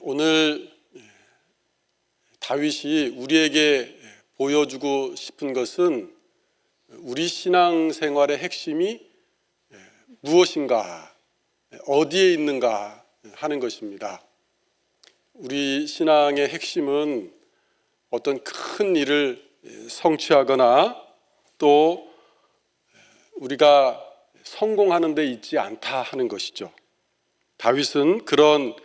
오늘 다윗이 우리에게 보여주고 싶은 것은 우리 신앙생활의 핵심이 무엇인가, 어디에 있는가 하는 것입니다. 우리 신앙의 핵심은 어떤 큰 일을 성취하거나 또 우리가 성공하는 데 있지 않다 하는 것이죠. 다윗은 그런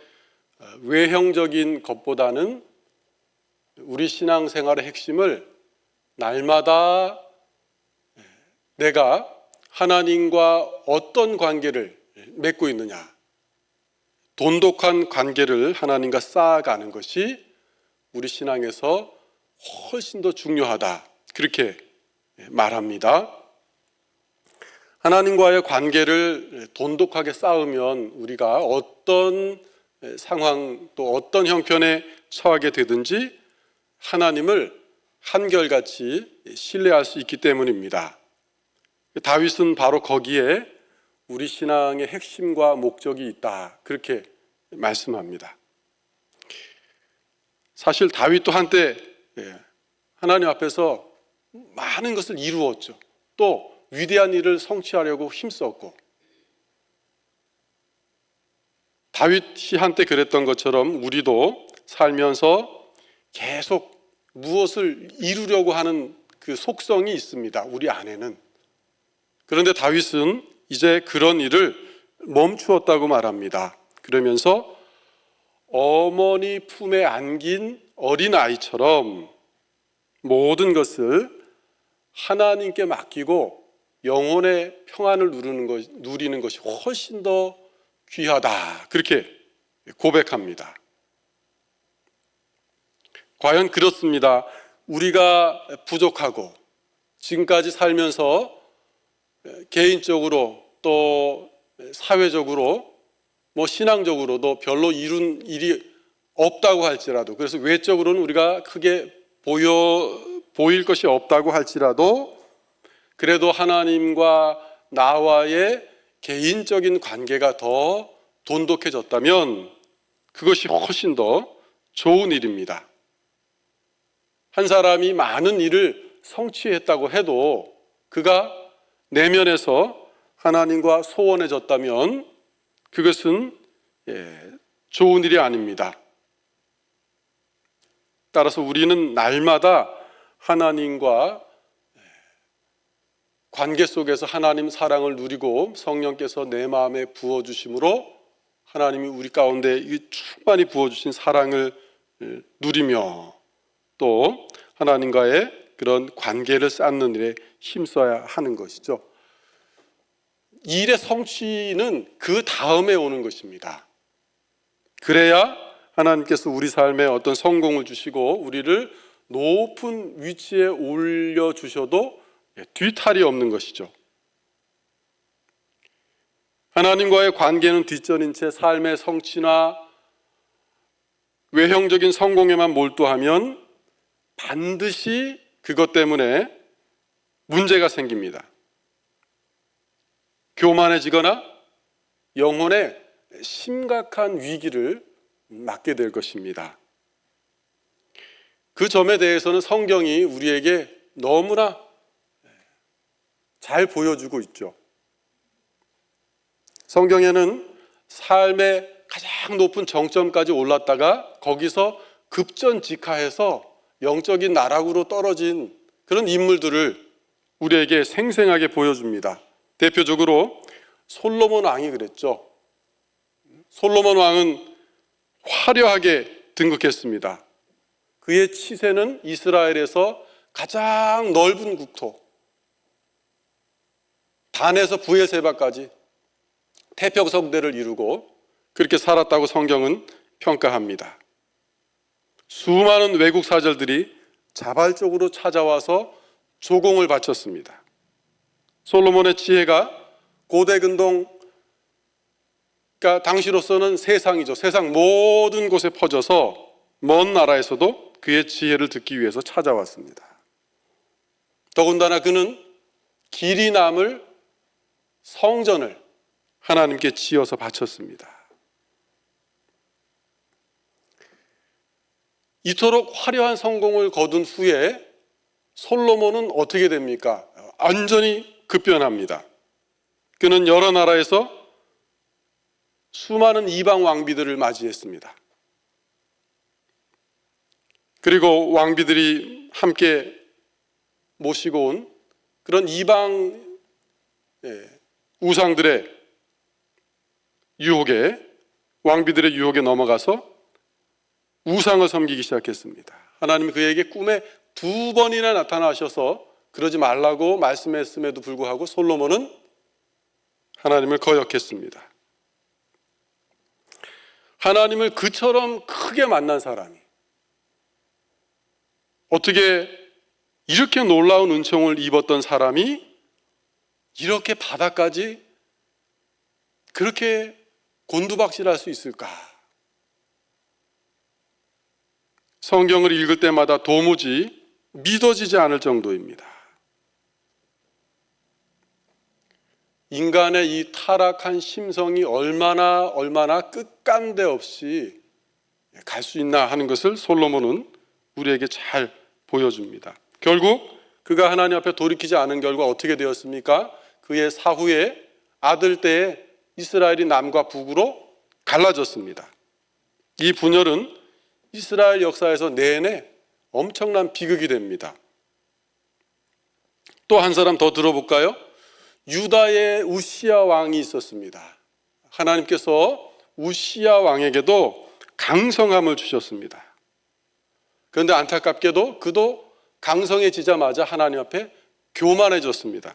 외형적인 것보다는 우리 신앙생활의 핵심을 날마다 내가 하나님과 어떤 관계를 맺고 있느냐, 돈독한 관계를 하나님과 쌓아가는 것이 우리 신앙에서 훨씬 더 중요하다, 그렇게 말합니다. 하나님과의 관계를 돈독하게 쌓으면 우리가 어떤 상황 또 어떤 형편에 처하게 되든지 하나님을 한결같이 신뢰할 수 있기 때문입니다. 다윗은 바로 거기에 우리 신앙의 핵심과 목적이 있다, 그렇게 말씀합니다. 사실 다윗도 한때 하나님 앞에서 많은 것을 이루었죠. 또 위대한 일을 성취하려고 힘썼고, 다윗이 한때 그랬던 것처럼 우리도 살면서 계속 무엇을 이루려고 하는 그 속성이 있습니다, 우리 안에는. 그런데 다윗은 이제 그런 일을 멈추었다고 말합니다. 그러면서 어머니 품에 안긴 어린아이처럼 모든 것을 하나님께 맡기고 영혼의 평안을 누리는 것이 훨씬 더 귀하다, 그렇게 고백합니다. 과연 그렇습니다. 우리가 부족하고 지금까지 살면서 개인적으로 또 사회적으로 신앙적으로도 별로 이룬 일이 없다고 할지라도, 그래서 외적으로는 우리가 크게 보일 것이 없다고 할지라도 그래도 하나님과 나와의 개인적인 관계가 더 돈독해졌다면 그것이 훨씬 더 좋은 일입니다. 한 사람이 많은 일을 성취했다고 해도 그가 내면에서 하나님과 소원해졌다면 그것은 좋은 일이 아닙니다. 따라서 우리는 날마다 하나님과 관계 속에서 하나님 사랑을 누리고 성령께서 내 마음에 부어주심으로 하나님이 우리 가운데 충만히 부어주신 사랑을 누리며 또 하나님과의 그런 관계를 쌓는 일에 힘써야 하는 것이죠. 일의 성취는 그 다음에 오는 것입니다. 그래야 하나님께서 우리 삶에 어떤 성공을 주시고 우리를 높은 위치에 올려주셔도 뒤탈이 없는 것이죠. 하나님과의 관계는 뒷전인 채 삶의 성취나 외형적인 성공에만 몰두하면 반드시 그것 때문에 문제가 생깁니다. 교만해지거나 영혼에 심각한 위기를 맞게 될 것입니다. 그 점에 대해서는 성경이 우리에게 너무나 잘 보여주고 있죠. 성경에는 삶의 가장 높은 정점까지 올랐다가 거기서 급전직하해서 영적인 나락으로 떨어진 그런 인물들을 우리에게 생생하게 보여줍니다. 대표적으로 솔로몬 왕이 그랬죠. 솔로몬 왕은 화려하게 등극했습니다. 그의 치세는 이스라엘에서 가장 넓은 국토, 단에서 브엘세바까지 태평성대를 이루고 그렇게 살았다고 성경은 평가합니다. 수많은 외국 사절들이 자발적으로 찾아와서 조공을 바쳤습니다. 솔로몬의 지혜가 고대근동, 그러니까 당시로서는 세상이죠. 세상 모든 곳에 퍼져서 먼 나라에서도 그의 지혜를 듣기 위해서 찾아왔습니다. 더군다나 그는 길이 남을 성전을 하나님께 지어서 바쳤습니다. 이토록 화려한 성공을 거둔 후에 솔로몬은 어떻게 됩니까? 완전히 급변합니다. 그는 여러 나라에서 수많은 이방 왕비들을 맞이했습니다. 그리고 왕비들이 함께 모시고 온 그런 이방 우상들의 유혹에, 왕비들의 유혹에 넘어가서 우상을 섬기기 시작했습니다. 하나님이 그에게 꿈에 2번이나 나타나셔서 그러지 말라고 말씀했음에도 불구하고 솔로몬은 하나님을 거역했습니다. 하나님을 그처럼 크게 만난 사람이 어떻게 이렇게 놀라운 은총을 입었던 사람이 이렇게 바닥까지 그렇게 곤두박질할 수 있을까? 성경을 읽을 때마다 도무지 믿어지지 않을 정도입니다. 인간의 이 타락한 심성이 얼마나 끝간데 없이 갈 수 있나 하는 것을 솔로몬은 우리에게 잘 보여줍니다. 결국 그가 하나님 앞에 돌이키지 않은 결과 어떻게 되었습니까? 그의 사후에 아들 때에 이스라엘이 남과 북으로 갈라졌습니다. 이 분열은 이스라엘 역사에서 내내 엄청난 비극이 됩니다. 또 한 사람 더 들어볼까요? 유다의 우시야 왕이 있었습니다. 하나님께서 우시야 왕에게도 강성함을 주셨습니다. 그런데 안타깝게도 그도 강성해지자마자 하나님 앞에 교만해졌습니다.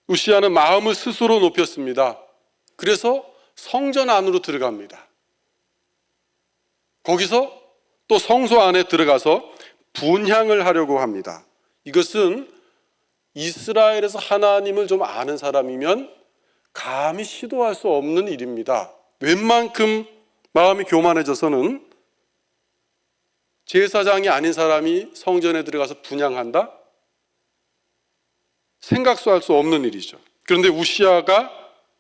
우시야는 마음을 스스로 높였습니다. 그래서 성전 안으로 들어갑니다. 거기서 또 성소 안에 들어가서 분향을 하려고 합니다. 이것은 이스라엘에서 하나님을 좀 아는 사람이면 감히 시도할 수 없는 일입니다. 웬만큼 마음이 교만해져서는 제사장이 아닌 사람이 성전에 들어가서 분향한다? 생각도 할 수 없는 일이죠. 그런데 우시야가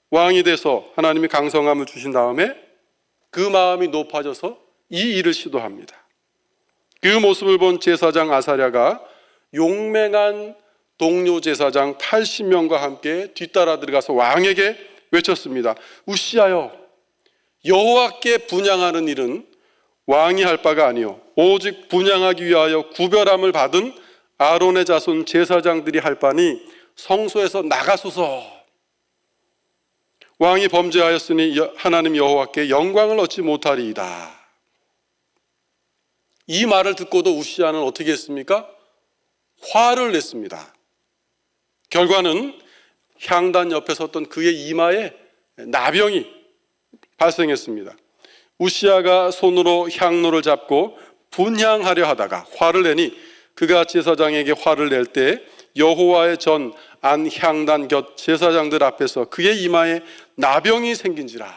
왕이 돼서 하나님이 강성함을 주신 다음에 그 마음이 높아져서 이 일을 시도합니다. 그 모습을 본 제사장 아사랴가 용맹한 동료 제사장 80명과 함께 뒤따라 들어가서 왕에게 외쳤습니다. 우시야여, 여호와께 분향하는 일은 왕이 할 바가 아니요 오직 분향하기 위하여 구별함을 받은 아론의 자손 제사장들이 할 바니 성소에서 나가소서. 왕이 범죄하였으니 하나님 여호와께 영광을 얻지 못하리이다. 이 말을 듣고도 우시야는 어떻게 했습니까? 화를 냈습니다. 결과는 향단 옆에 섰던 그의 이마에 나병이 발생했습니다. 우시야가 손으로 향로를 잡고 분향하려 하다가 화를 내니 그가 제사장에게 화를 낼 때 여호와의 전 안 향단 곁 제사장들 앞에서 그의 이마에 나병이 생긴지라.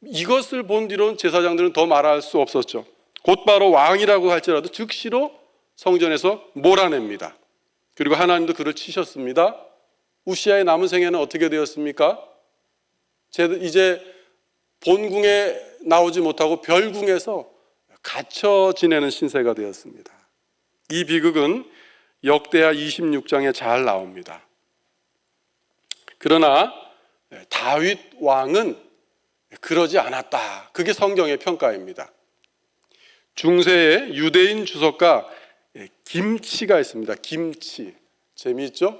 이것을 본 뒤로는 제사장들은 더 말할 수 없었죠. 곧바로 왕이라고 할지라도 즉시로 성전에서 몰아냅니다. 그리고 하나님도 그를 치셨습니다. 우시야의 남은 생애는 어떻게 되었습니까? 이제 본궁에 나오지 못하고 별궁에서 갇혀 지내는 신세가 되었습니다. 이 비극은 역대하 26장에 잘 나옵니다. 그러나 다윗 왕은 그러지 않았다. 그게 성경의 평가입니다. 중세에 유대인 주석가 김치가 있습니다. 김치. 재미있죠?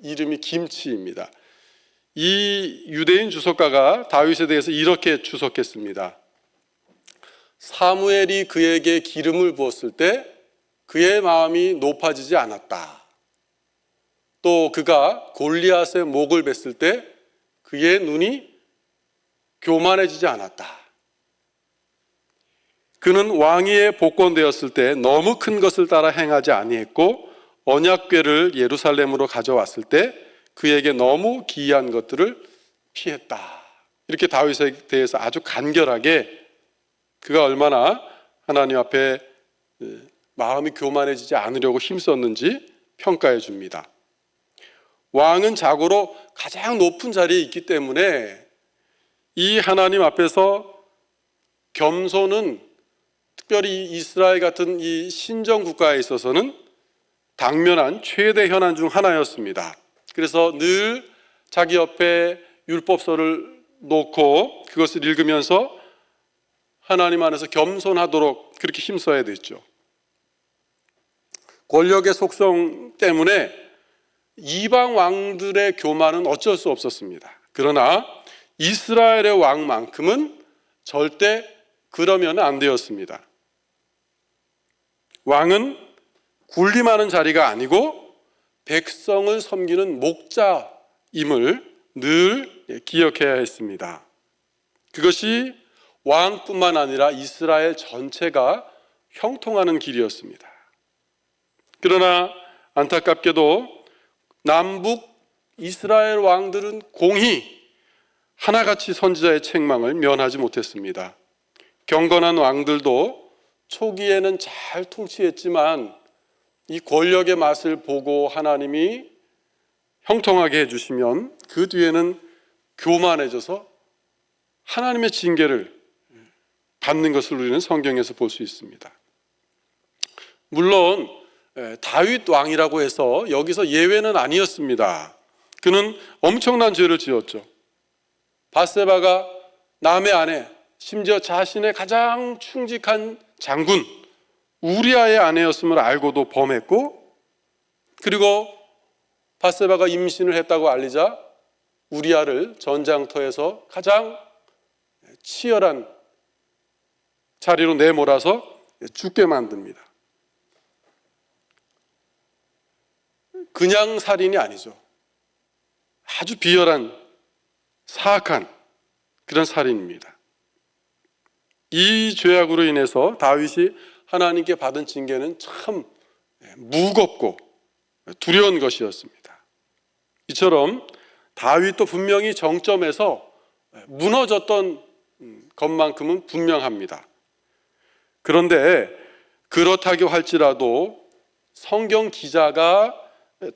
이름이 김치입니다. 이 유대인 주석가가 다윗에 대해서 이렇게 주석했습니다. 사무엘이 그에게 기름을 부었을 때 그의 마음이 높아지지 않았다. 또 그가 골리앗의 목을 뱄을 때 그의 눈이 교만해지지 않았다. 그는 왕위에 복권되었을 때 너무 큰 것을 따라 행하지 아니했고 언약궤를 예루살렘으로 가져왔을 때 그에게 너무 기이한 것들을 피했다. 이렇게 다윗에 대해서 아주 간결하게 그가 얼마나 하나님 앞에 마음이 교만해지지 않으려고 힘썼는지 평가해 줍니다. 왕은 자고로 가장 높은 자리에 있기 때문에 이 하나님 앞에서 겸손은 특별히 이스라엘 같은 이 신정 국가에 있어서는 당면한 최대 현안 중 하나였습니다. 그래서 늘 자기 옆에 율법서를 놓고 그것을 읽으면서 하나님 안에서 겸손하도록 그렇게 힘써야 됐죠. 권력의 속성 때문에 이방 왕들의 교만은 어쩔 수 없었습니다. 그러나 이스라엘의 왕만큼은 절대 그러면 안 되었습니다. 왕은 군림하는 자리가 아니고 백성을 섬기는 목자임을 늘 기억해야 했습니다. 그것이 왕뿐만 아니라 이스라엘 전체가 형통하는 길이었습니다. 그러나 안타깝게도 남북 이스라엘 왕들은 공히 하나같이 선지자의 책망을 면하지 못했습니다. 경건한 왕들도 초기에는 잘 통치했지만 이 권력의 맛을 보고 하나님이 형통하게 해주시면 그 뒤에는 교만해져서 하나님의 징계를 받는 것을 우리는 성경에서 볼 수 있습니다. 물론 다윗 왕이라고 해서 여기서 예외는 아니었습니다. 그는 엄청난 죄를 지었죠. 밧세바가 남의 아내, 심지어 자신의 가장 충직한 장군 우리아의 아내였음을 알고도 범했고, 그리고 밧세바가 임신을 했다고 알리자 우리아를 전장터에서 가장 치열한 자리로 내몰아서 죽게 만듭니다. 그냥 살인이 아니죠. 아주 비열한 사악한 그런 살인입니다. 이 죄악으로 인해서 다윗이 하나님께 받은 징계는 참 무겁고 두려운 것이었습니다. 이처럼 다윗도 분명히 정점에서 무너졌던 것만큼은 분명합니다. 그런데 그렇다고 할지라도 성경 기자가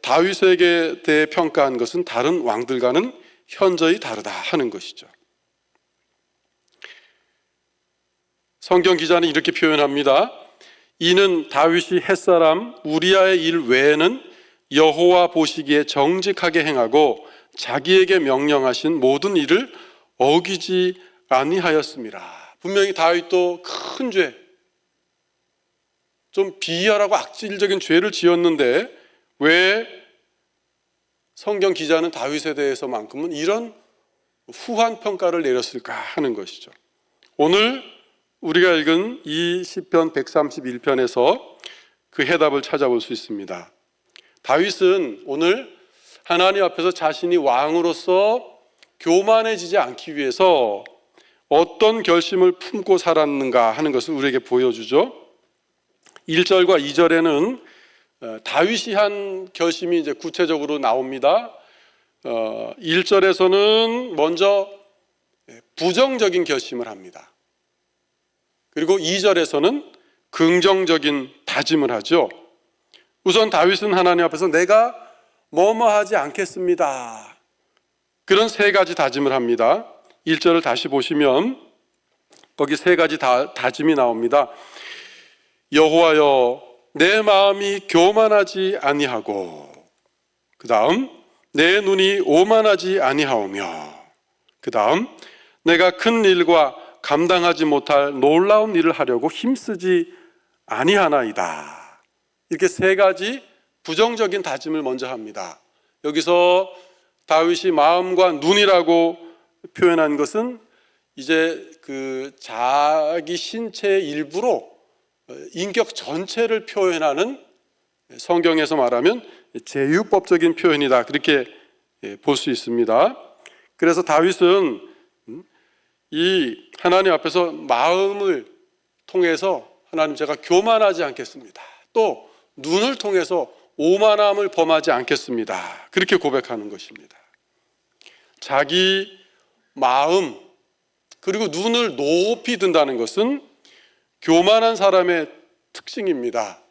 다윗에게 대해 평가한 것은 다른 왕들과는 현저히 다르다 하는 것이죠. 성경 기자는 이렇게 표현합니다. 이는 다윗이 햇사람 우리아의 일 외에는 여호와 보시기에 정직하게 행하고 자기에게 명령하신 모든 일을 어기지 아니하였습니다. 분명히 다윗도 큰 죄, 좀 비열하고 악질적인 죄를 지었는데 왜 성경 기자는 다윗에 대해서만큼은 이런 후한 평가를 내렸을까 하는 것이죠. 오늘 우리가 읽은 이 시편 131편에서 그 해답을 찾아볼 수 있습니다. 다윗은 오늘 하나님 앞에서 자신이 왕으로서 교만해지지 않기 위해서 어떤 결심을 품고 살았는가 하는 것을 우리에게 보여주죠. 1절과 2절에는 다윗이 한 결심이 이제 구체적으로 나옵니다. 1절에서는 먼저 부정적인 결심을 합니다. 그리고 2절에서는 긍정적인 다짐을 하죠. 우선 다윗은 하나님 앞에서 내가 뭐뭐 하지 않겠습니다. 그런 세 가지 다짐을 합니다. 1절을 다시 보시면 거기 세 가지 다짐이 나옵니다. 여호와여 내 마음이 교만하지 아니하고, 그 다음 내 눈이 오만하지 아니하오며, 그 다음 내가 큰 일과 감당하지 못할 놀라운 일을 하려고 힘쓰지 아니하나이다. 이렇게 세 가지 부정적인 다짐을 먼저 합니다. 여기서 다윗이 마음과 눈이라고 표현한 것은 이제 그 자기 신체의 일부로 인격 전체를 표현하는, 성경에서 말하면 제유법적인 표현이다, 그렇게 볼 수 있습니다. 그래서 다윗은 이 하나님 앞에서 마음을 통해서 하나님, 제가 교만하지 않겠습니다, 또 눈을 통해서 오만함을 범하지 않겠습니다, 그렇게 고백하는 것입니다. 자기 마음 그리고 눈을 높이 든다는 것은 교만한 사람의 특징입니다.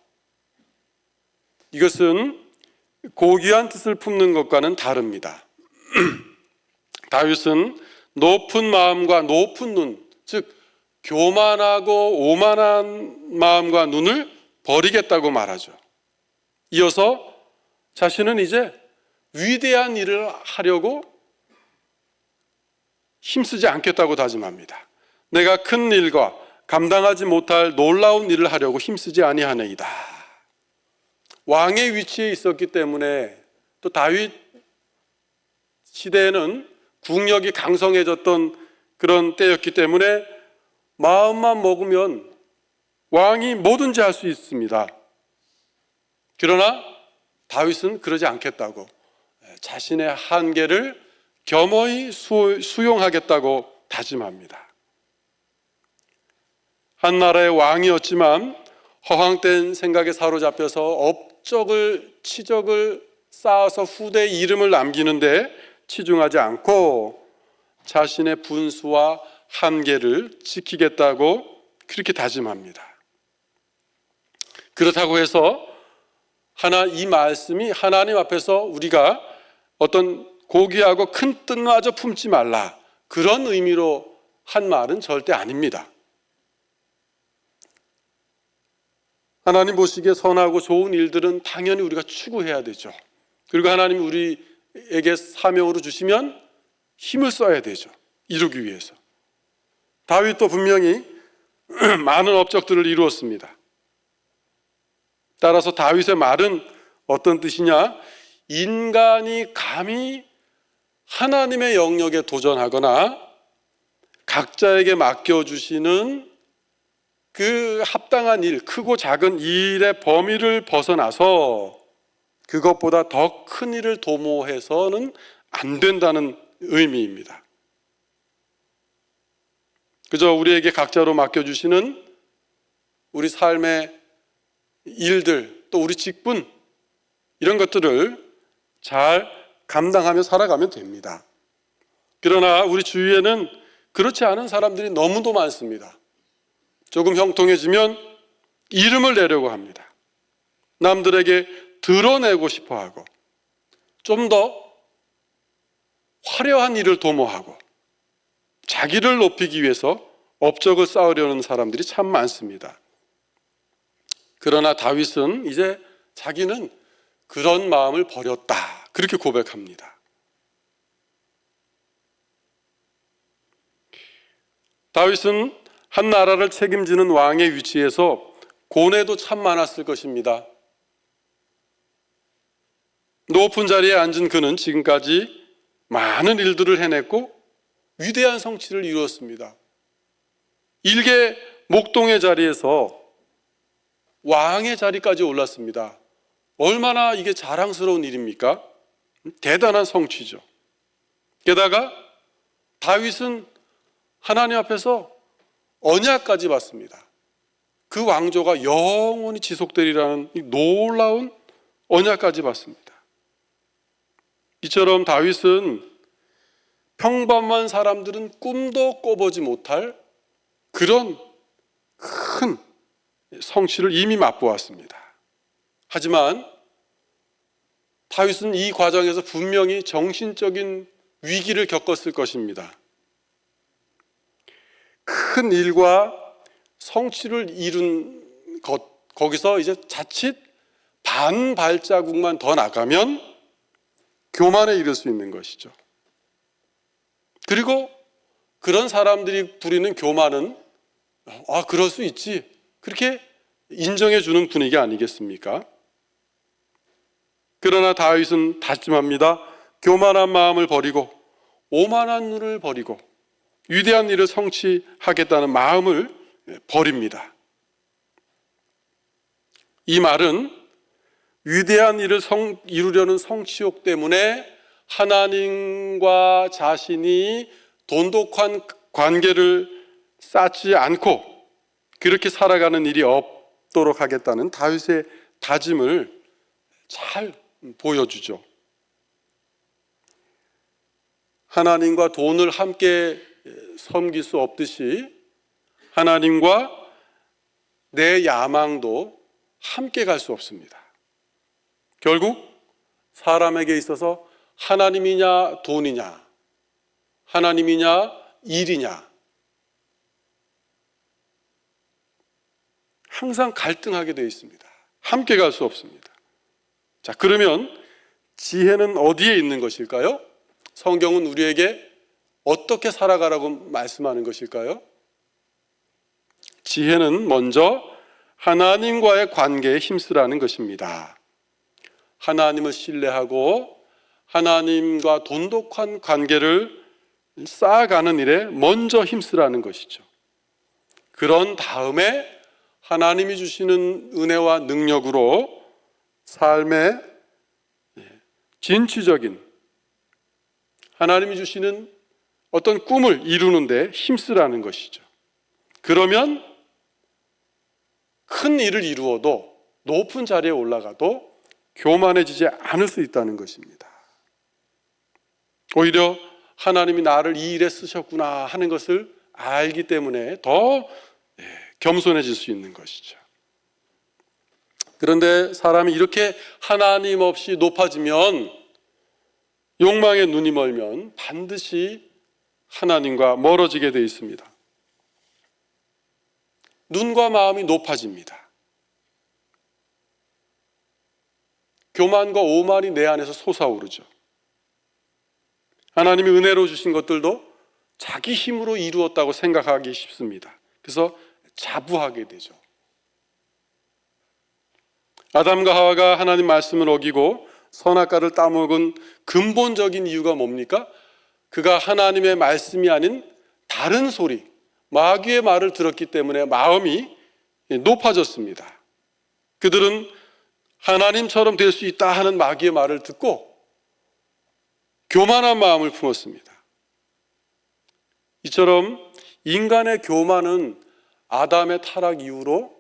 이것은 고귀한 뜻을 품는 것과는 다릅니다. 다윗은 높은 마음과 높은 눈, 즉 교만하고 오만한 마음과 눈을 버리겠다고 말하죠. 이어서 자신은 이제 위대한 일을 하려고 힘쓰지 않겠다고 다짐합니다. 내가 큰 일과 감당하지 못할 놀라운 일을 하려고 힘쓰지 아니하나이다. 왕의 위치에 있었기 때문에, 또 다윗 시대에는 국력이 강성해졌던 그런 때였기 때문에 마음만 먹으면 왕이 뭐든지 할 수 있습니다. 그러나 다윗은 그러지 않겠다고, 자신의 한계를 겸허히 수용하겠다고 다짐합니다. 한 나라의 왕이었지만 허황된 생각에 사로잡혀서 업적을, 치적을 쌓아서 후대에 이름을 남기는데 치중하지 않고 자신의 분수와 한계를 지키겠다고 그렇게 다짐합니다. 그렇다고 해서 이 말씀이 하나님 앞에서 우리가 어떤 고귀하고 큰 뜻마저 품지 말라, 그런 의미로 한 말은 절대 아닙니다. 하나님 보시기에 선하고 좋은 일들은 당연히 우리가 추구해야 되죠. 그리고 하나님이 우리에게 사명으로 주시면 힘을 써야 되죠. 이루기 위해서. 다윗도 분명히 많은 업적들을 이루었습니다. 따라서 다윗의 말은 어떤 뜻이냐? 인간이 감히 하나님의 영역에 도전하거나 각자에게 맡겨주시는 그 합당한 일, 크고 작은 일의 범위를 벗어나서 그것보다 더 큰 일을 도모해서는 안 된다는 의미입니다. 그저 우리에게 각자로 맡겨주시는 우리 삶의 일들, 또 우리 직분, 이런 것들을 잘 감당하며 살아가면 됩니다. 그러나 우리 주위에는 그렇지 않은 사람들이 너무도 많습니다. 조금 형통해지면 이름을 내려고 합니다. 남들에게 드러내고 싶어 하고, 좀 더 화려한 일을 도모하고, 자기를 높이기 위해서 업적을 쌓으려는 사람들이 참 많습니다. 그러나 다윗은 이제 자기는 그런 마음을 버렸다, 그렇게 고백합니다. 다윗은 한 나라를 책임지는 왕의 위치에서 고뇌도 참 많았을 것입니다. 높은 자리에 앉은 그는 지금까지 많은 일들을 해냈고 위대한 성취를 이루었습니다. 일개 목동의 자리에서 왕의 자리까지 올랐습니다. 얼마나 이게 자랑스러운 일입니까? 대단한 성취죠. 게다가 다윗은 하나님 앞에서 언약까지 받습니다. 그 왕조가 영원히 지속되리라는 이 놀라운 언약까지 받습니다. 이처럼 다윗은 평범한 사람들은 꿈도 꿔보지 못할 그런 큰 성취를 이미 맛보았습니다. 하지만 다윗은 이 과정에서 분명히 정신적인 위기를 겪었을 것입니다. 큰 일과 성취를 이룬 거기서 이제 자칫 반 발자국만 더 나가면 교만에 이를 수 있는 것이죠. 그리고 그런 사람들이 부리는 교만은 그럴 수 있지, 그렇게 인정해 주는 분위기 아니겠습니까? 그러나 다윗은 다짐합니다. 교만한 마음을 버리고 오만한 눈을 버리고 위대한 일을 성취하겠다는 마음을 버립니다. 이 말은 위대한 일을 이루려는 성취욕 때문에 하나님과 자신이 돈독한 관계를 쌓지 않고 그렇게 살아가는 일이 없도록 하겠다는 다윗의 다짐을 잘 보여주죠. 하나님과 돈을 함께 섬길 수 없듯이 하나님과 내 야망도 함께 갈 수 없습니다. 결국 사람에게 있어서 하나님이냐 돈이냐, 하나님이냐 일이냐, 항상 갈등하게 되어 있습니다. 함께 갈 수 없습니다. 자, 그러면 지혜는 어디에 있는 것일까요? 성경은 우리에게 어떻게 살아가라고 말씀하는 것일까요? 지혜는 먼저 하나님과의 관계에 힘쓰라는 것입니다. 하나님을 신뢰하고 하나님과 돈독한 관계를 쌓아가는 일에 먼저 힘쓰라는 것이죠. 그런 다음에 하나님이 주시는 은혜와 능력으로 삶의 진취적인 하나님이 주시는 어떤 꿈을 이루는 데 힘쓰라는 것이죠. 그러면 큰 일을 이루어도 높은 자리에 올라가도 교만해지지 않을 수 있다는 것입니다. 오히려 하나님이 나를 이 일에 쓰셨구나 하는 것을 알기 때문에 더 겸손해질 수 있는 것이죠. 그런데 사람이 이렇게 하나님 없이 높아지면, 욕망에 눈이 멀면 반드시 하나님과 멀어지게 되어 있습니다. 눈과 마음이 높아집니다. 교만과 오만이 내 안에서 솟아오르죠. 하나님이 은혜로 주신 것들도 자기 힘으로 이루었다고 생각하기 쉽습니다. 그래서 자부하게 되죠. 아담과 하와가 하나님 말씀을 어기고 선악과를 따먹은 근본적인 이유가 뭡니까? 그가 하나님의 말씀이 아닌 다른 소리, 마귀의 말을 들었기 때문에 마음이 높아졌습니다. 그들은 하나님처럼 될 수 있다 하는 마귀의 말을 듣고 교만한 마음을 품었습니다. 이처럼 인간의 교만은 아담의 타락 이후로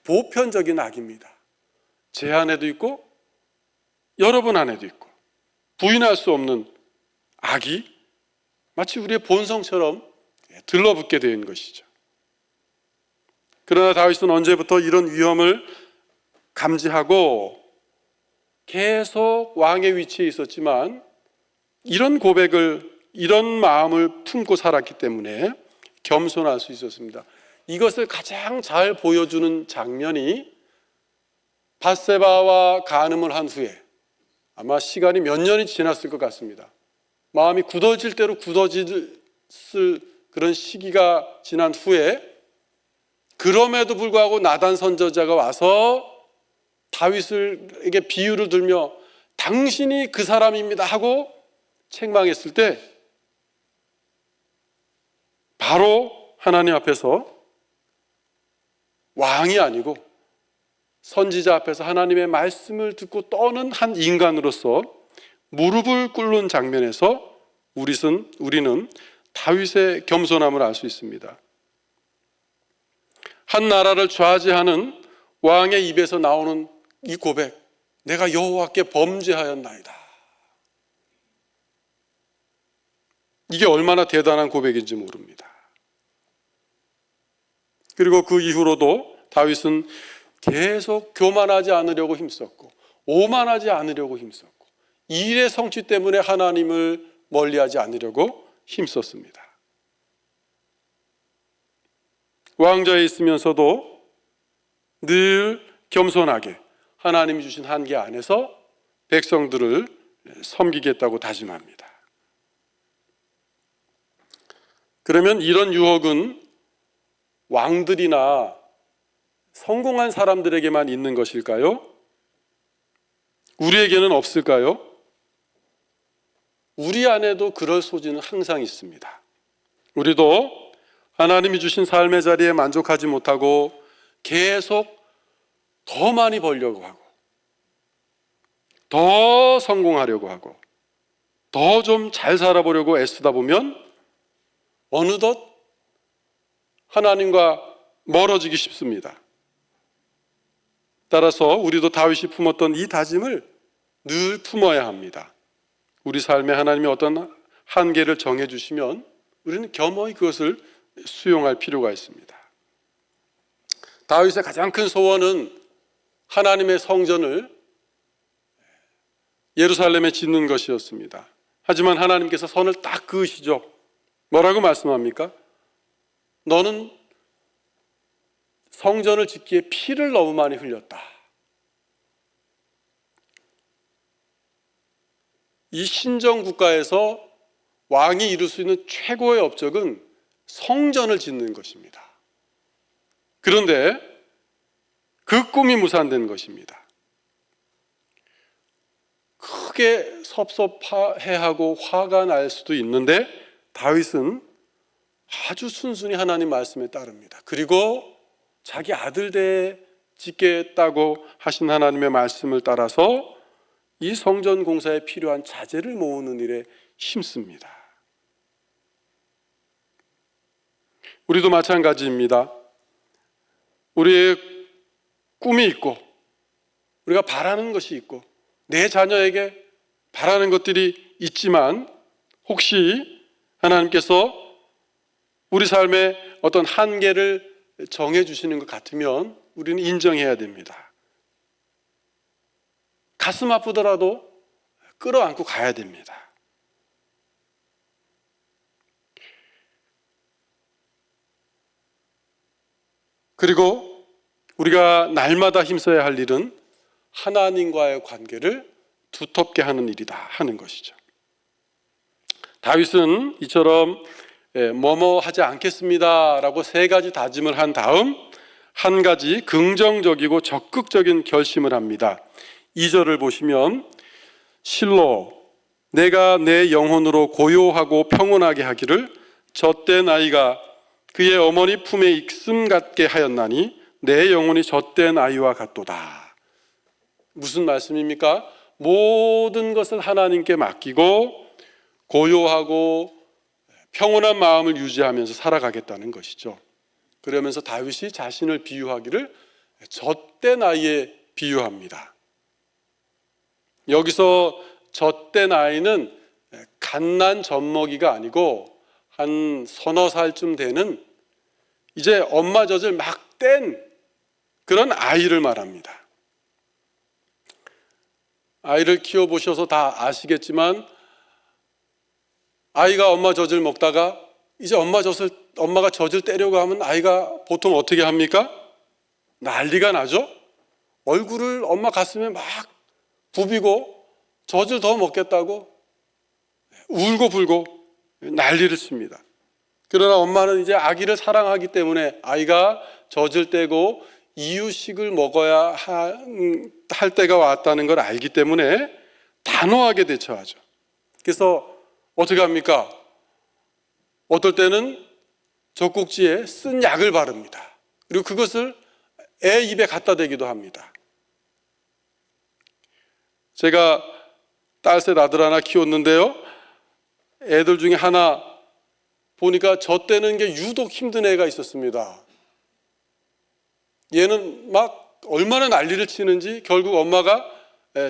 보편적인 악입니다. 제 안에도 있고 여러분 안에도 있고 부인할 수 없는 악이 마치 우리의 본성처럼 들러붙게 된 것이죠. 그러나 다윗은 언제부터 이런 위험을 감지하고 계속 왕의 위치에 있었지만 이런 고백을, 이런 마음을 품고 살았기 때문에 겸손할 수 있었습니다. 이것을 가장 잘 보여주는 장면이 밧세바와 간음을 한 후에, 아마 시간이 몇 년이 지났을 것 같습니다. 마음이 굳어질 대로 굳어질 그런 시기가 지난 후에 그럼에도 불구하고 나단 선지자가 와서 다윗에게 비유를 들며 당신이 그 사람입니다 하고 책망했을 때 바로 하나님 앞에서 왕이 아니고 선지자 앞에서 하나님의 말씀을 듣고 떠는 한 인간으로서 무릎을 꿇는 장면에서 우리는 다윗의 겸손함을 알 수 있습니다. 한 나라를 좌지하는 왕의 입에서 나오는 이 고백, 내가 여호와께 범죄하였나이다. 이게 얼마나 대단한 고백인지 모릅니다. 그리고 그 이후로도 다윗은 계속 교만하지 않으려고 힘썼고 오만하지 않으려고 힘썼고 이 일의 성취 때문에 하나님을 멀리하지 않으려고 힘썼습니다. 왕좌에 있으면서도 늘 겸손하게 하나님이 주신 한계 안에서 백성들을 섬기겠다고 다짐합니다. 그러면 이런 유혹은 왕들이나 성공한 사람들에게만 있는 것일까요? 우리에게는 없을까요? 우리 안에도 그럴 소지는 항상 있습니다. 우리도 하나님이 주신 삶의 자리에 만족하지 못하고 계속 더 많이 벌려고 하고 더 성공하려고 하고 더 좀 잘 살아보려고 애쓰다 보면 어느덧 하나님과 멀어지기 쉽습니다. 따라서 우리도 다윗이 품었던 이 다짐을 늘 품어야 합니다. 우리 삶에 하나님이 어떤 한계를 정해주시면 우리는 겸허히 그것을 수용할 필요가 있습니다. 다윗의 가장 큰 소원은 하나님의 성전을 예루살렘에 짓는 것이었습니다. 하지만 하나님께서 선을 딱 그으시죠. 뭐라고 말씀합니까? 너는 성전을 짓기에 피를 너무 많이 흘렸다. 이 신정 국가에서 왕이 이룰 수 있는 최고의 업적은 성전을 짓는 것입니다. 그런데 그 꿈이 무산된 것입니다. 크게 섭섭해하고 화가 날 수도 있는데 다윗은 아주 순순히 하나님 말씀에 따릅니다. 그리고 자기 아들 대에 짓겠다고 하신 하나님의 말씀을 따라서 이 성전 공사에 필요한 자재를 모으는 일에 힘씁니다. 우리도 마찬가지입니다. 우리의 꿈이 있고 우리가 바라는 것이 있고 내 자녀에게 바라는 것들이 있지만 혹시 하나님께서 우리 삶에 어떤 한계를 정해주시는 것 같으면 우리는 인정해야 됩니다. 가슴 아프더라도 끌어안고 가야 됩니다. 그리고 우리가 날마다 힘써야 할 일은 하나님과의 관계를 두텁게 하는 일이다 하는 것이죠. 다윗은 이처럼 뭐뭐 하지 않겠습니다 라고 3가지 다짐을 한 다음 한 가지 긍정적이고 적극적인 결심을 합니다. 2절을 보시면 실로 내가 내 영혼으로 고요하고 평온하게 하기를 젖된 아이가 그의 어머니 품에 익슴 같게 하였나니 내 영혼이 젖된 아이와 같도다. 무슨 말씀입니까? 모든 것을 하나님께 맡기고 고요하고 평온한 마음을 유지하면서 살아가겠다는 것이죠. 그러면서 다윗이 자신을 비유하기를 젖된 아이에 비유합니다. 여기서 젖된 아이는 갓난 젖먹이가 아니고 한 서너 살쯤 되는 이제 엄마 젖을 막 뗀 그런 아이를 말합니다. 아이를 키워보셔서 다 아시겠지만 아이가 엄마 젖을 먹다가 이제 엄마가 젖을 떼려고 하면 아이가 보통 어떻게 합니까? 난리가 나죠? 얼굴을 엄마 가슴에 막 부비고 젖을 더 먹겠다고 울고 불고 난리를 칩니다. 그러나 엄마는 이제 아기를 사랑하기 때문에 아이가 젖을 떼고 이유식을 먹어야 할 때가 왔다는 걸 알기 때문에 단호하게 대처하죠. 그래서 어떻게 합니까? 어떨 때는 젖꼭지에 쓴 약을 바릅니다. 그리고 그것을 애 입에 갖다 대기도 합니다. 제가 딸셋 아들 하나 키웠는데요, 애들 중에 하나 보니까 젖대는 게 유독 힘든 애가 있었습니다. 얘는 막 얼마나 난리를 치는지 결국 엄마가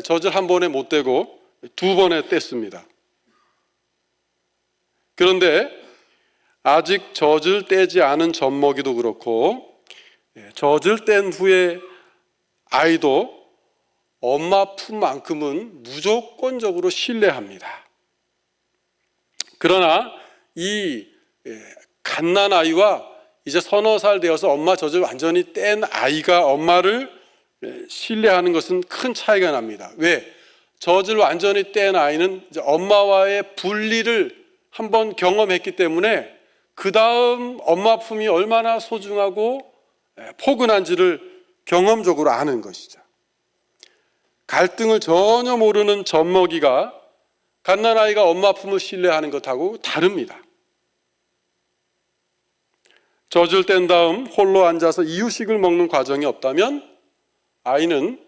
젖을 한 번에 못 떼고 2번에 뗐습니다. 그런데 아직 젖을 떼지 않은 젖먹이도 그렇고 젖을 뗀 후에 아이도 엄마 품만큼은 무조건적으로 신뢰합니다. 그러나 이 갓난 아이와 이제 서너 살 되어서 엄마 젖을 완전히 뗀 아이가 엄마를 신뢰하는 것은 큰 차이가 납니다. 왜? 젖을 완전히 뗀 아이는 이제 엄마와의 분리를 한번 경험했기 때문에 그 다음 엄마 품이 얼마나 소중하고 포근한지를 경험적으로 아는 것이죠. 갈등을 전혀 모르는 젖먹이가 갓난아이가 엄마 품을 신뢰하는 것하고 다릅니다. 젖을 뗀 다음 홀로 앉아서 이유식을 먹는 과정이 없다면 아이는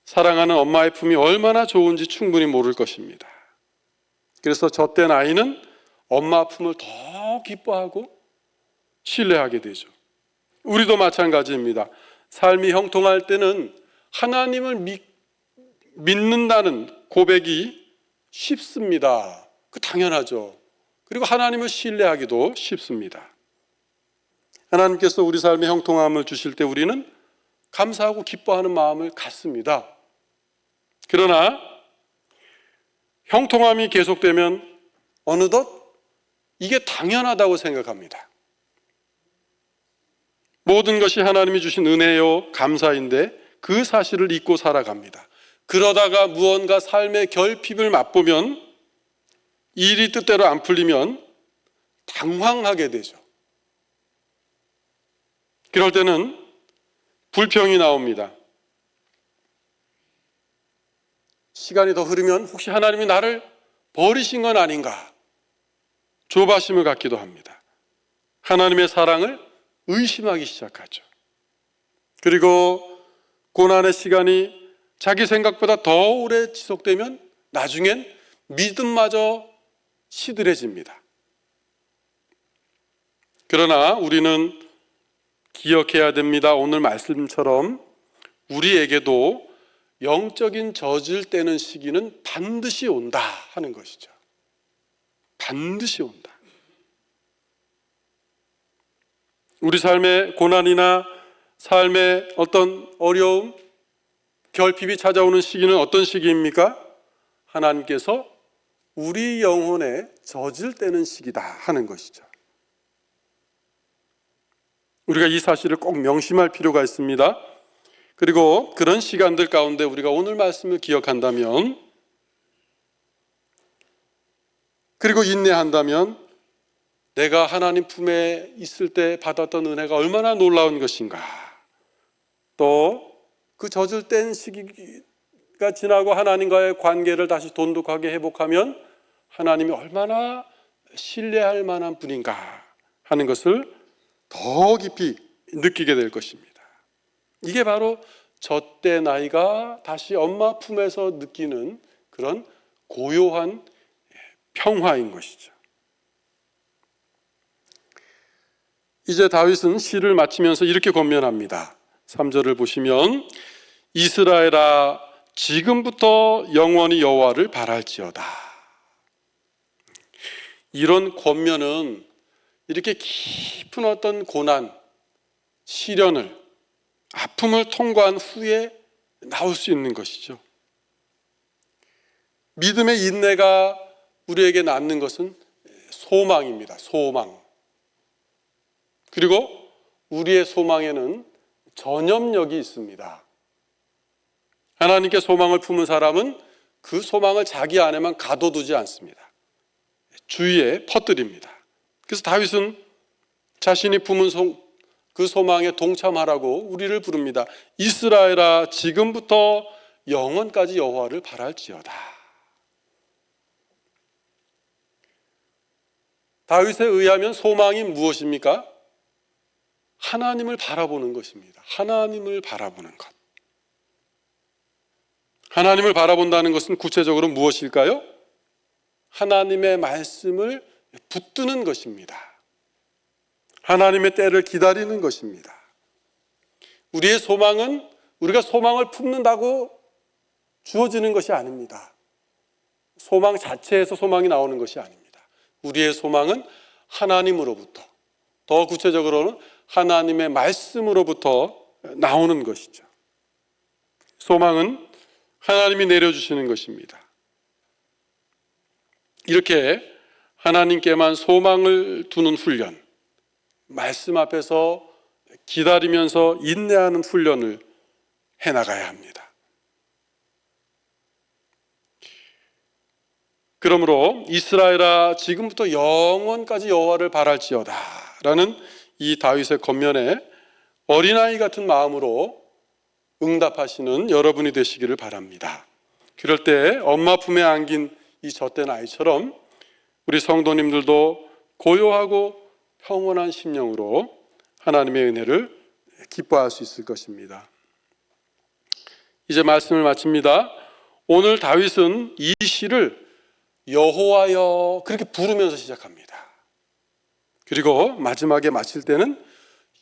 사랑하는 엄마의 품이 얼마나 좋은지 충분히 모를 것입니다. 그래서 젖된 아이는 엄마 품을 더 기뻐하고 신뢰하게 되죠. 우리도 마찬가지입니다. 삶이 형통할 때는 하나님을 믿는다는 고백이 쉽습니다. 그 당연하죠. 그리고 하나님을 신뢰하기도 쉽습니다. 하나님께서 우리 삶에 형통함을 주실 때 우리는 감사하고 기뻐하는 마음을 갖습니다. 그러나 형통함이 계속되면 어느덧 이게 당연하다고 생각합니다. 모든 것이 하나님이 주신 은혜요 감사인데 그 사실을 잊고 살아갑니다. 그러다가 무언가 삶의 결핍을 맛보면, 일이 뜻대로 안 풀리면 당황하게 되죠. 그럴 때는 불평이 나옵니다. 시간이 더 흐르면 혹시 하나님이 나를 버리신 건 아닌가 조바심을 갖기도 합니다. 하나님의 사랑을 의심하기 시작하죠. 그리고 고난의 시간이 자기 생각보다 더 오래 지속되면 나중엔 믿음마저 시들해집니다. 그러나 우리는 기억해야 됩니다. 오늘 말씀처럼 우리에게도 영적인 젖을 떼는 시기는 반드시 온다 하는 것이죠. 반드시 온다. 우리 삶의 고난이나 삶의 어떤 어려움, 결핍이 찾아오는 시기는 어떤 시기입니까? 하나님께서 우리 영혼에 젖을 떼는 시기다 하는 것이죠. 우리가 이 사실을 꼭 명심할 필요가 있습니다. 그리고 그런 시간들 가운데 우리가 오늘 말씀을 기억한다면, 그리고 인내한다면 내가 하나님 품에 있을 때 받았던 은혜가 얼마나 놀라운 것인가, 또 그 젖을 뗀 시기가 지나고 하나님과의 관계를 다시 돈독하게 회복하면 하나님이 얼마나 신뢰할 만한 분인가 하는 것을 더 깊이 느끼게 될 것입니다. 이게 바로 젖된 나이가 다시 엄마 품에서 느끼는 그런 고요한 평화인 것이죠. 이제 다윗은 시를 마치면서 이렇게 권면합니다. 3절을 보시면 이스라엘아 지금부터 영원히 여호와를 바랄지어다. 이런 권면은 이렇게 깊은 어떤 고난, 시련을, 아픔을 통과한 후에 나올 수 있는 것이죠. 믿음의 인내가 우리에게 낳는 것은 소망입니다. 소망. 그리고 우리의 소망에는 전염력이 있습니다. 하나님께 소망을 품은 사람은 그 소망을 자기 안에만 가둬두지 않습니다. 주위에 퍼뜨립니다. 그래서 다윗은 자신이 품은 그 소망에 동참하라고 우리를 부릅니다. 이스라엘아 지금부터 영원까지 여호와를 바랄지어다. 다윗에 의하면 소망이 무엇입니까? 하나님을 바라보는 것입니다. 하나님을 바라보는 것. 하나님을 바라본다는 것은 구체적으로 무엇일까요? 하나님의 말씀을 붙드는 것입니다. 하나님의 때를 기다리는 것입니다. 우리의 소망은 우리가 소망을 품는다고 주어지는 것이 아닙니다. 소망 자체에서 소망이 나오는 것이 아닙니다. 우리의 소망은 하나님으로부터, 더 구체적으로는 하나님의 말씀으로부터 나오는 것이죠. 소망은 하나님이 내려주시는 것입니다. 이렇게 하나님께만 소망을 두는 훈련, 말씀 앞에서 기다리면서 인내하는 훈련을 해나가야 합니다. 그러므로 이스라엘아 지금부터 영원까지 여호와를 바랄지어다 라는 이 다윗의 권면에 어린아이 같은 마음으로 응답하시는 여러분이 되시기를 바랍니다. 그럴 때 엄마 품에 안긴 이 젖된 아이처럼 우리 성도님들도 고요하고 평온한 심령으로 하나님의 은혜를 기뻐할 수 있을 것입니다. 이제 말씀을 마칩니다. 오늘 다윗은 이 시를 여호와여 그렇게 부르면서 시작합니다. 그리고 마지막에 마칠 때는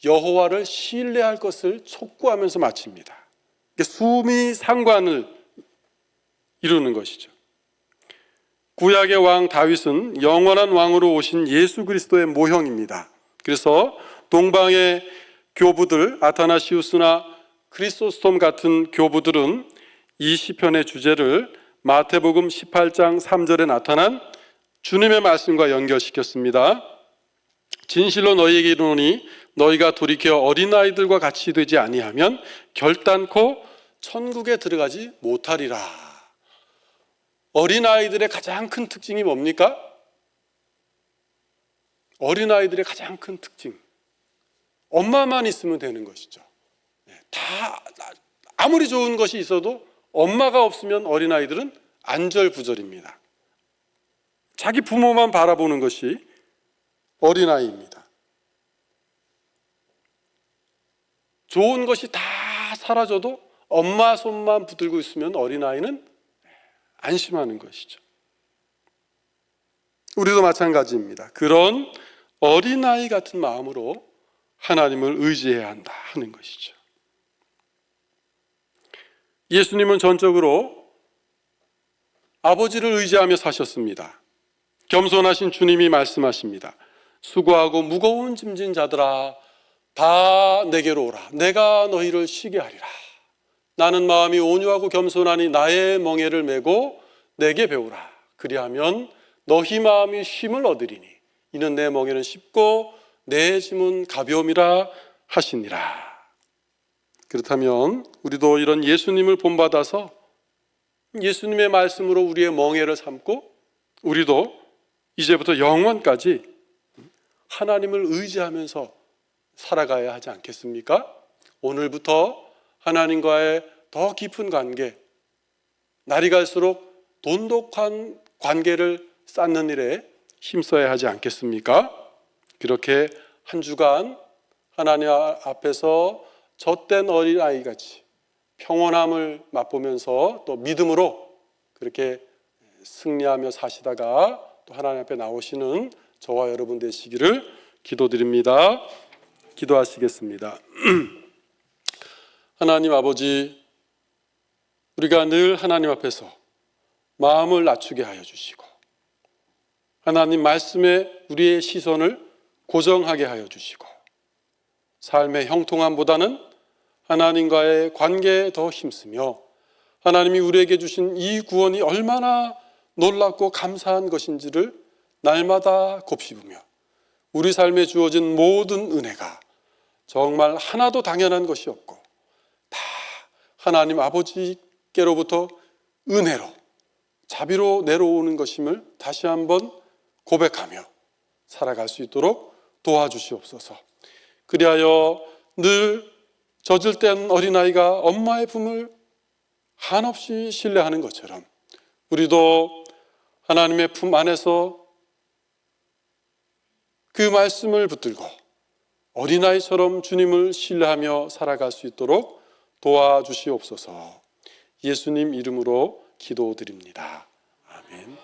여호와를 신뢰할 것을 촉구하면서 마칩니다. 수미상관을 이루는 것이죠. 구약의 왕 다윗은 영원한 왕으로 오신 예수 그리스도의 모형입니다. 그래서 동방의 교부들 아타나시우스나 크리소스톰 같은 교부들은 이 시편의 주제를 마태복음 18장 3절에 나타난 주님의 말씀과 연결시켰습니다. 진실로 너희에게 이르노니 너희가 돌이켜 어린아이들과 같이 되지 아니하면 결단코 천국에 들어가지 못하리라. 어린아이들의 가장 큰 특징이 뭡니까? 어린아이들의 가장 큰 특징, 엄마만 있으면 되는 것이죠. 다 아무리 좋은 것이 있어도 엄마가 없으면 어린아이들은 안절부절입니다. 자기 부모만 바라보는 것이 어린아이입니다. 좋은 것이 다 사라져도 엄마 손만 붙들고 있으면 어린아이는 안심하는 것이죠. 우리도 마찬가지입니다. 그런 어린아이 같은 마음으로 하나님을 의지해야 한다 하는 것이죠. 예수님은 전적으로 아버지를 의지하며 사셨습니다. 겸손하신 주님이 말씀하십니다. 수고하고 무거운 짐진 자들아 다 내게로 오라. 내가 너희를 쉬게 하리라. 나는 마음이 온유하고 겸손하니 나의 멍에를 메고 내게 배우라. 그리하면 너희 마음이 쉼을 얻으리니 이는 내 멍에는 쉽고 내 짐은 가벼움이라 하시니라. 그렇다면 우리도 이런 예수님을 본받아서 예수님의 말씀으로 우리의 멍에를 삼고 우리도 이제부터 영원까지 하나님을 의지하면서 살아가야 하지 않겠습니까? 오늘부터 하나님과의 더 깊은 관계, 날이 갈수록 돈독한 관계를 쌓는 일에 힘써야 하지 않겠습니까? 그렇게 한 주간 하나님 앞에서 젖된 어린아이같이 평온함을 맛보면서 또 믿음으로 그렇게 승리하며 사시다가 또 하나님 앞에 나오시는 저와 여러분 되시기를 기도드립니다. 기도하시겠습니다. 하나님 아버지, 우리가 늘 하나님 앞에서 마음을 낮추게 하여 주시고 하나님 말씀에 우리의 시선을 고정하게 하여 주시고 삶의 형통함보다는 하나님과의 관계에 더 힘쓰며 하나님이 우리에게 주신 이 구원이 얼마나 놀랍고 감사한 것인지를 날마다 곱씹으며 우리 삶에 주어진 모든 은혜가 정말 하나도 당연한 것이 없고 다 하나님 아버지께로부터 은혜로 자비로 내려오는 것임을 다시 한번 고백하며 살아갈 수 있도록 도와주시옵소서. 그리하여 늘 젖을 땐 어린아이가 엄마의 품을 한없이 신뢰하는 것처럼 우리도 하나님의 품 안에서 그 말씀을 붙들고 어린아이처럼 주님을 신뢰하며 살아갈 수 있도록 도와주시옵소서. 예수님 이름으로 기도드립니다. 아멘.